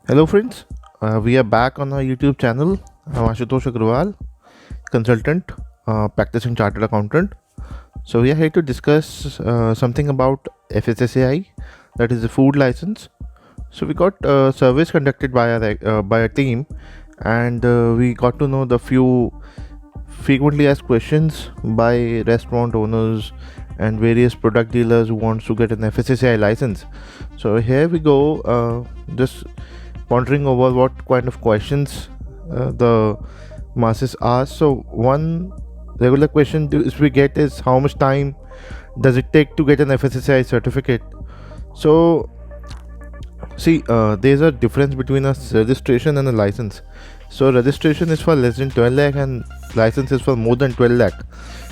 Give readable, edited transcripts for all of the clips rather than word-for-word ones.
Hello friends, we are back on our YouTube channel. I'm Ashutosh Agrawal, consultant, practicing chartered accountant. So we are here to discuss something about FSSAI, that is the food license. So we got surveys conducted by a team, and we got to know the few frequently asked questions by restaurant owners and various product dealers who wants to get an FSSAI license. So here we go, just pondering over what kind of questions the masses ask. So one regular question we get is, how much time does it take to get an FSSAI certificate? So see, there's a difference between a registration and a license. So registration is for less than 12 lakh and license is for more than 12 lakh.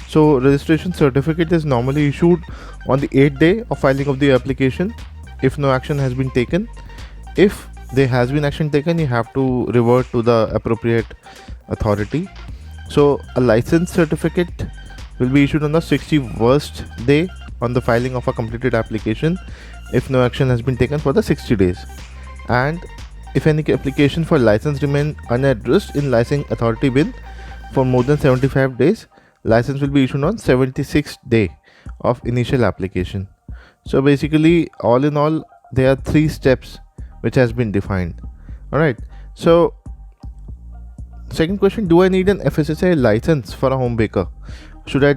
So registration certificate is normally issued on the 8th day of filing of the application if no action has been taken. If there has been action taken, you have to revert to the appropriate authority. So a license certificate will be issued on the 61st day on the filing of a completed application if no action has been taken for the 60 days, and if any application for license remain unaddressed in licensing authority bin for more than 75 days, license will be issued on 76th day of initial application. So basically, all in all, there are 3 steps which has been defined. All right, so second question, do I need an FSSAI license for a home baker? Should I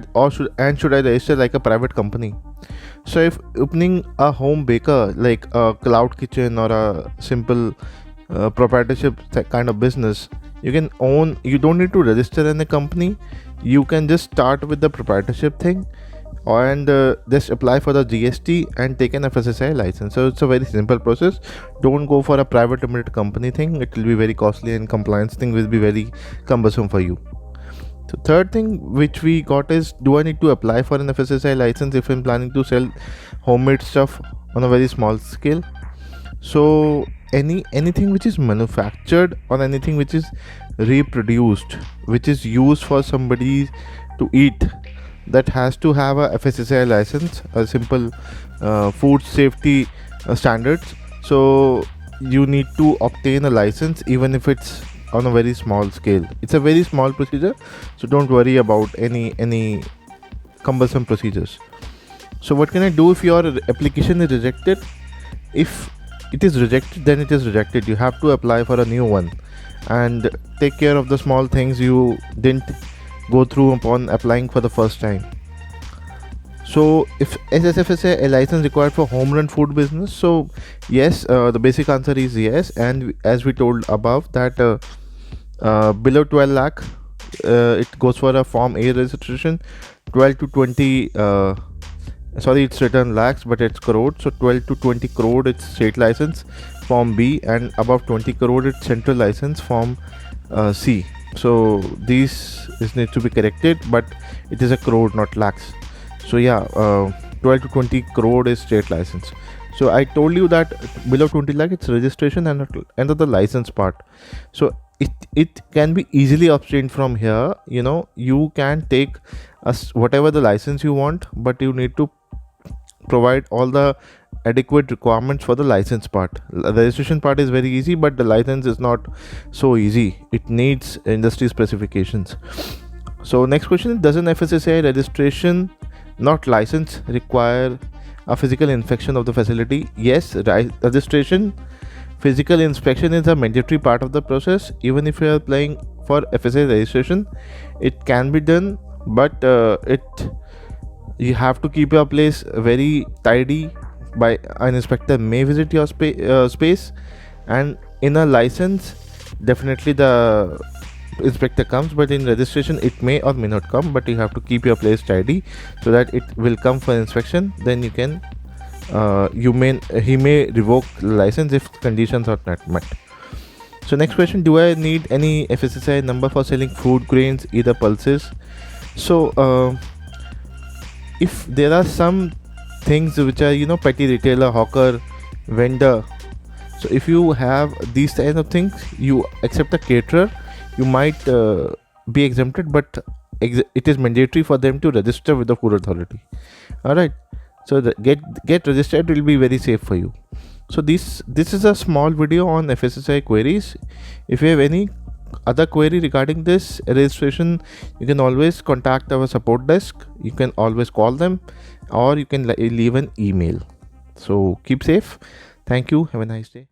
register like a private company? So if opening a home baker like a cloud kitchen or a simple proprietorship kind of business, you don't need to register in a company. You can just start with the proprietorship thing and just apply for the GST and take an FSSAI license. So it's a very simple process. Don't go for a private limited company thing. It will be very costly and compliance thing will be very cumbersome for you. So third thing which we got is, do I need to apply for an FSSAI license if I'm planning to sell homemade stuff on a very small scale? So anything which is manufactured or anything which is reproduced, which is used for somebody to eat, that has to have a FSSAI license, a simple food safety standards. So you need to obtain a license even if it's on a very small scale. It's a very small procedure, so don't worry about any cumbersome procedures. So what can I do if your application is rejected? If it is rejected, then it is rejected. You have to apply for a new one and take care of the small things you didn't go through upon applying for the first time. So if SSFSA a license required for home run food business? So yes, the basic answer is yes, and as we told above that below 12 lakh it goes for a form A registration. 12 to 20 sorry, it's written lakhs but it's crore, so 12 to 20 crore it's state license form B, and above 20 crore it's central license form C. So these need to be corrected, but it is a crore, not lakhs. So yeah, 12 to 20 crore is state license. So I told you that below 20 lakh it's registration and the license part. So it can be easily obtained from here. You can take whatever the license you want, but you need to provide all the adequate requirements for the license part. The registration part is very easy, but the license is not so easy. It needs industry specifications. So next question is, does an FSSAI registration, not license, require a physical inspection of the facility? Yes, registration, physical inspection is a mandatory part of the process. Even if you are applying for FSSAI registration, it can be done, but you have to keep your place very tidy. By an inspector may visit your space, and in a license definitely the inspector comes, but in registration it may or may not come, but you have to keep your place tidy so that it will come for inspection. Then you can he may revoke the license if conditions are not met. So next question, do I need any FSSAI number for selling food grains, either pulses? So if there are some things which are petty retailer, hawker, vendor, so if you have these kinds of things, you accept a caterer, you might be exempted, but it is mandatory for them to register with the food authority. All right, so get registered will be very safe for you. So this is a small video on FSSAI queries. If you have any other query regarding this registration, you can always contact our support desk. You can always call them, or you can leave an email. So keep safe. Thank you. Have a nice day.